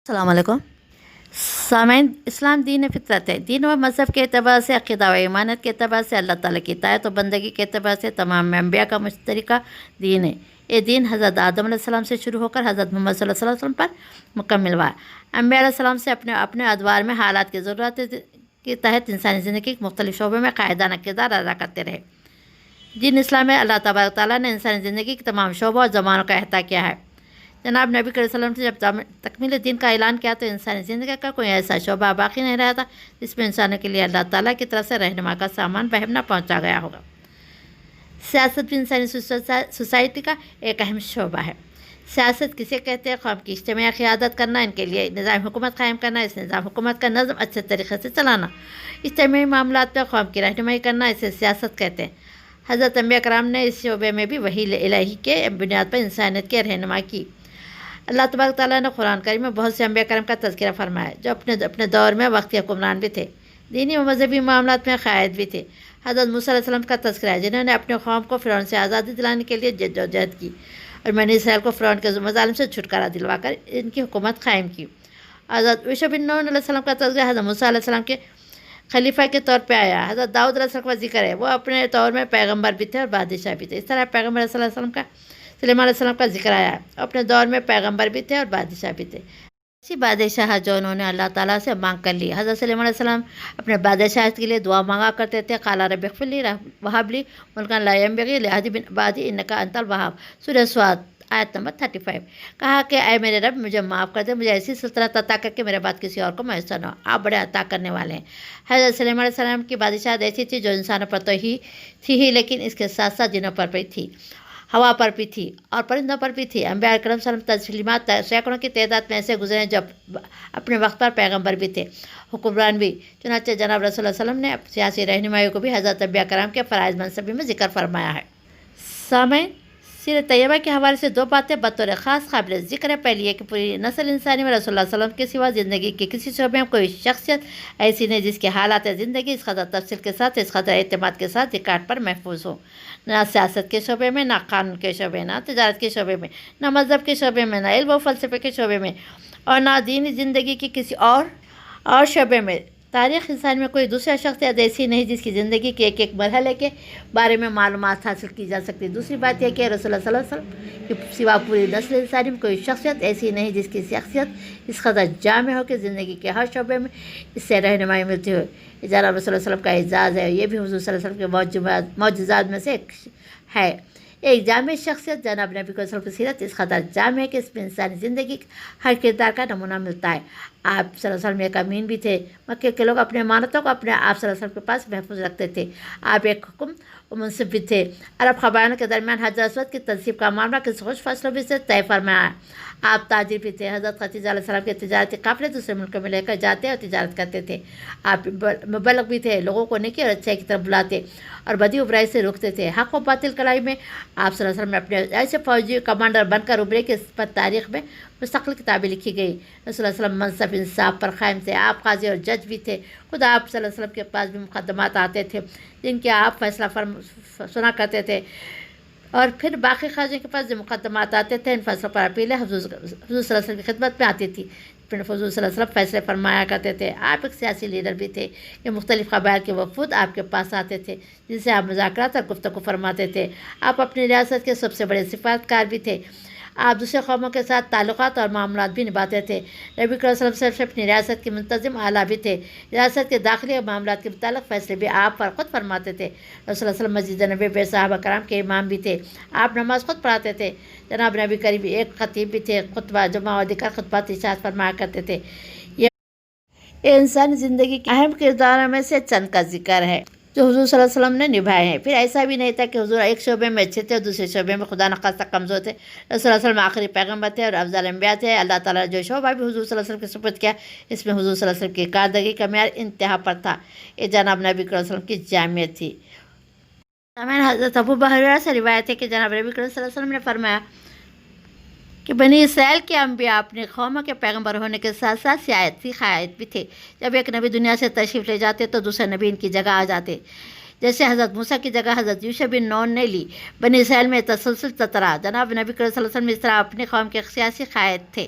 السلام علیکم سامعین، اسلام دین فطرت ہے۔ دین و مذہب کے اعتبار سے، عقیدہ و ایمانت کے اعتبار سے، اللہ تعالیٰ کی اطاعت و بندگی کے اعتبار سے تمام انبیاء کا مشترکہ دین ہے۔ یہ دین حضرت آدم علیہ السلام سے شروع ہو کر حضرت محمد صلی اللہ علیہ وسلم پر مکمل ہوا ہے۔ انبیاء علیہ السلام سے اپنے ادوار میں حالات کی ضرورت کے تحت انسانی زندگی کے مختلف شعبوں میں قائدانہ کردار ادا کرتے رہے۔ دین اسلام میں اللہ تبارک تعالیٰ نے انسانی زندگی کے تمام شعبوں اور زمانوں کا احاطہ کیا ہے۔ جناب نبی صلی اللہ علیہ وسلم سے جب تکمیل دین کا اعلان کیا تو انسانی زندگی کا کوئی ایسا شعبہ باقی نہیں رہا تھا جس میں انسانوں کے لیے اللہ تعالیٰ کی طرف سے رہنما کا سامان بہم نہ پہنچا گیا ہوگا۔ سیاست بھی انسانی سوسائٹی کا ایک اہم شعبہ ہے۔ سیاست کسے کہتے ہیں؟ قوم کی اجتماعی قیادت کرنا، ان کے لیے نظام حکومت قائم کرنا، اس نظام حکومت کا نظم اچھے طریقے سے چلانا، اجتماعی معاملات میں قوم کی رہنمائی کرنا، اسے سیاست کہتے ہیں۔ حضرت انبیاء کرام نے اس شعبے میں بھی وحی الہی کے بنیاد پر انسانیت کی رہنمائی کی۔ اللہ تبارک تعالیٰ نے قرآن کریم میں بہت سے انبیاء کرام کا تذکرہ فرمایا جو اپنے دور میں وقتی حکمران بھی تھے، دینی و مذہبی معاملات میں قائد بھی تھے۔ حضرت موسیٰ علیہ السلام کا تذکرہ ہے جنہوں نے اپنے قوم کو فرعون سے آزادی دلانے کے لیے جدوجہد کی اور بنی اسرائیل کو فرعون کے مظالم سے چھٹکارا دلوا کر ان کی حکومت قائم کی۔ حضرت یوشع بن نون علیہ السلام کا تذکرہ حضرت موسیٰ علیہ السلام کے خلیفہ کے طور پہ آیا۔ حضرت داؤد علیہ السلام کا ذکر ہے، وہ اپنے دور میں پیغمبر بھی تھے اور بادشاہ بھی تھے۔ اس طرح پیغمبر صلی اللہ علیہ وسلم کا سلیمان علیہ السلام کا ذکر آیا، اپنے دور میں پیغمبر بھی تھے اور بادشاہ بھی تھے۔ ایسی بادشاہ جو انہوں نے اللہ تعالیٰ سے مانگ کر لی۔ حضرت سلیمان علیہ السلام اپنے بادشاہت کے لیے دعا مانگا کرتے تھے، قال رب اغفر لی وہب لی ملکا لا ینبغی لأحد من بعدی انک انت الوہاب، سورہ صاد آیت نمبر 35۔ کہا کہ اے میرے رب، مجھے معاف کر دے، مجھے ایسی سلطنت عطا کر کے میرے بعد کسی اور کو میسر نہ ہو، آپ بڑے عطا کرنے والے ہیں۔ حضرت سلیمان علیہ السلام کی بادشاہت ایسی تھی جو انسانوں پر تو ہی تھی لیکن اس کے ساتھ ساتھ جنوں پر بھی تھی، ہوا پر بھی تھی اور پرندوں پر بھی تھی۔ انبیاء کرام صلی اللہ علیہ وسلم تسلیمات سینکڑوں کی تعداد میں ایسے گزرے جب اپنے وقت پر پیغمبر بھی تھے، حکمران بھی۔ چنانچہ جناب رسول اللہ صلی اللہ علیہ وسلم نے سیاسی رہنمائی کو بھی حضرت انبیاء کرام کے فرائض منصبی میں ذکر فرمایا ہے۔ سامعین، سیرت طیبہ کے حوالے سے دو باتیں بطور خاص قابل ذکر ہے۔ پہلی یہ کہ پوری نسل انسانی میں رسول اللہ صلی اللہ علیہ وسلم کے سوا زندگی کے کسی شعبے میں کوئی شخصیت ایسی نہیں جس کے حالات زندگی اس قدر تفصیل کے ساتھ، اس قدر اعتماد کے ساتھ ریکارڈ پر محفوظ ہو۔ نہ سیاست کے شعبے میں، نہ قانون کے شعبے، نہ تجارت کے شعبے میں، نہ مذہب کے شعبے میں، نہ علم و فلسفے کے شعبے میں اور نہ دینی زندگی کے کسی اور شعبے میں۔ تاریخ انسان میں کوئی دوسرا شخصیت ایسی نہیں جس کی زندگی کے ایک مرحلے کے بارے میں معلومات حاصل کی جا سکتی۔ دوسری بات یہ کہ رسول اللہ صلی اللہ علیہ وسلم کے سوا پوری نسل انسانی میں کوئی شخصیت ایسی نہیں جس کی شخصیت اس قدر جامع ہو کہ زندگی کے ہر شعبے میں اس سے رہنمائی ملتی ہو۔ یہ جناب رسول اللہ صلی اللہ علیہ وسلم کا اعزاز ہے، یہ بھی حضور صلی اللہ علیہ وسلم کے معجزات میں سے ایک ہے۔ ایک جامع شخصیت جناب نبی صلی اللہ علیہ وسلم کی سیرت اس قدر جامع ہے کہ اس میں انسانی زندگی ہر کردار کا نمونہ ملتا ہے۔ آپ صلی اللہ علیہ وسلم ایک امین بھی تھے۔ مکے کے لوگ اپنے امانتوں کو اپنے آپ صلی اللہ علیہ وسلم کے پاس محفوظ رکھتے تھے۔ آپ ایک حکم و منصف بھی تھے۔ عرب قبائلیوں کے درمیان حجر اسود کی تنصیب کا معاملہ کسی خوش فیصلوں بھی سے طے فرمایا۔ آپ تاجر بھی تھے۔ حضرت خدیجہ علیہ السلام کے تجارتی قافلے دوسرے ملکوں میں لے کر جاتے اور تجارت کرتے تھے۔ آپ مبلغ بھی تھے، لوگوں کو نیکی اور اچھائی کی طرف بلاتے اور بدی و برائی سے روکتے تھے۔ حق و باطل کی لڑائی میں آپ صلی اللہ علیہ وسلم نے اپنے ایسے فوجی کمانڈر بن کر ابھرے کہ اس پر تاریخ میں مستقل کتابیں لکھی گئی۔ رسول اللہ صلی اللہ علیہ وسلم منصف انصاف پر قائم تھے۔ آپ قاضی اور جج بھی تھے۔ خود آپ صلی اللہ علیہ وسلم کے پاس بھی مقدمات آتے تھے جن کے آپ فیصلہ سنا کرتے تھے اور پھر باقی قاضیوں کے پاس جو مقدمات آتے تھے ان فیصلوں پر اپیلیں حضور صلی اللہ علیہ وسلم کی خدمت میں آتی تھی، پھر حضور صلی اللہ علیہ وسلم فیصلے فرمایا کرتے تھے۔ آپ ایک سیاسی لیڈر بھی تھے کہ مختلف قبائل کے وفود آپ کے پاس آتے تھے جن سے آپ مذاکرات اور گفتگو فرماتے تھے۔ آپ اپنی ریاست کے سب سے بڑے سفارتکار بھی تھے۔ آپ دوسرے قوموں کے ساتھ تعلقات اور معاملات بھی نبھاتے تھے۔ نبی صلی اللہ علیہ وسلم اپنی ریاست کے منتظم اعلیٰ بھی تھے۔ ریاست کے داخلی معاملات کے متعلق فیصلے بھی آپ پر خود فرماتے تھے۔ رسول اللہ صلی اللہ علیہ وسلم مسجد نبوی میں صحابہ کرام کے امام بھی تھے۔ آپ نماز خود پڑھاتے تھے۔ جناب نبی کریم ایک خطیب بھی تھے، خطبہ جمعہ اور دیگر خطبات ارشاد فرمایا کرتے تھے۔ یہ انسانی زندگی کے اہم کرداروں میں سے چند کا ذکر ہے جو حضور صلی اللہ علیہ وسلم نے نبھائے ہیں۔ پھر ایسا بھی نہیں تھا کہ حضور ایک شعبے میں اچھے تھے اور دوسرے شعبے میں خدا نخواستہ کمزور تھے۔ رسول اللہ علیہ وسلم آخری پیغمبر تھے اور افضل انبیاء تھے۔ اللہ تعالیٰ نے جو شعبہ بھی حضور صلی اللہ علیہ وسلم کے سپرد کیا اس میں حضور صلی اللہ علیہ وسلم کی کارکردگی کا معیار انتہا پر تھا۔ یہ جناب نبی صلی اللہ علیہ وسلم کی جامعیت تھی۔ حضرت ابو ہریرہ سے روایت ہے کہ جناب نبی صلی اللہ علیہ وسلم نے فرمایا کہ بنی اسرائیل کے انبیاء اپنے قوموں کے پیغمبر ہونے کے ساتھ ساتھ سیاسی قائد بھی تھے۔ جب ایک نبی دنیا سے تشریف لے جاتے تو دوسرے نبی ان کی جگہ آ جاتے، جیسے حضرت موسیٰ کی جگہ حضرت یوشع بن نون نے لی۔ بنی اسرائیل میں تسلسل چلتا رہا۔ جناب نبی صلی اللہ علیہ وسلم اس طرح اپنی قوم کے سیاسی قائد تھے۔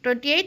28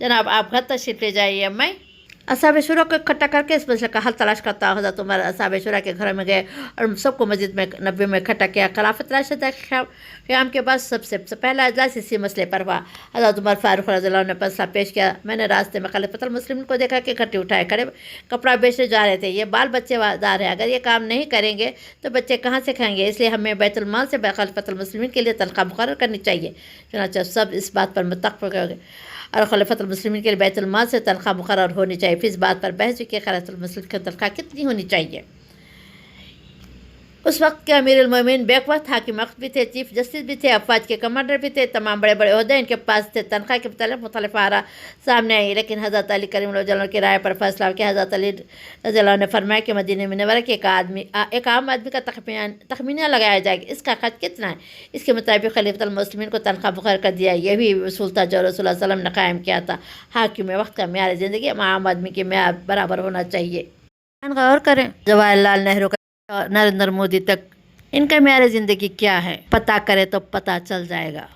جناب آپ گھر تشریف لے جائیے. میں اصحاب شورا کو اکٹھا کر کے اس مسئلے کا حل تلاش کرتا. حضرت عمر اصحاب شورا کے گھر میں گئے اور سب کو مسجد میں نبوی میں اکٹھا کیا. خلافت راشدہ قیام کے بعد سب سے پہلا اجلاس اسی مسئلے پر ہوا. حضرت عمر فاروق رضی اللہ عنہ نے فیصلہ پیش کیا. میں نے راستے میں خلیفۃ المسلمین کو دیکھا کہ گھٹی اٹھائے کھڑے کپڑا بیچنے جا رہے تھے. یہ بال بچے دار ہیں، اگر یہ کام نہیں کریں گے تو بچے کہاں سے کھائیں گے؟ اس لیے ہمیں بیت المال سے خلیفۃ المسلمین کے لیے تنخواہ مقرر کرنی چاہیے. چنانچہ سب اس بات پر متفق ہو گئے اور خلیفۃ المسلمین کے لیے بیت المال سے تنخواہ مقرر ہونی چاہیے. پھر اس بات پر بحث ہوئی کہ خلیفۃ المسلمین کی تنخواہ کتنی ہونی چاہیے. اس وقت کے امیر المومنین بیک وقت حاکم وقت بھی تھے، چیف جسٹس بھی تھے، افواج کے کمانڈر بھی تھے، تمام بڑے بڑے عہدے ان کے پاس تھے. تنخواہ کے متعلق مختلف آراء سامنے آئی، لیکن حضرت علی کریم اللہ وجہ کی رائے پر فیصلہ ہوا کہ حضرت علی رضی اللہ عنہ نے فرمایا کہ مدینہ منورہ کے ایک عام آدمی کا تخمینہ لگایا جائے گا، اس کا خرچ کتنا ہے. اس کے مطابق خلیفۃ المسلمین کو تنخواہ مقرر کر دیا. یہ بھی اصول تھا جو رسول اللہ صلی اللہ علیہ وسلم نے قائم کیا تھا. حاکم وقت کا معیار زندگی عام آدمی کے معیار برابر ہونا چاہیے. غور کریں جواہر لال نہرو کا نریندر مودی تک ان کا معیار زندگی کیا ہے، پتہ کرے تو پتہ چل جائے گا.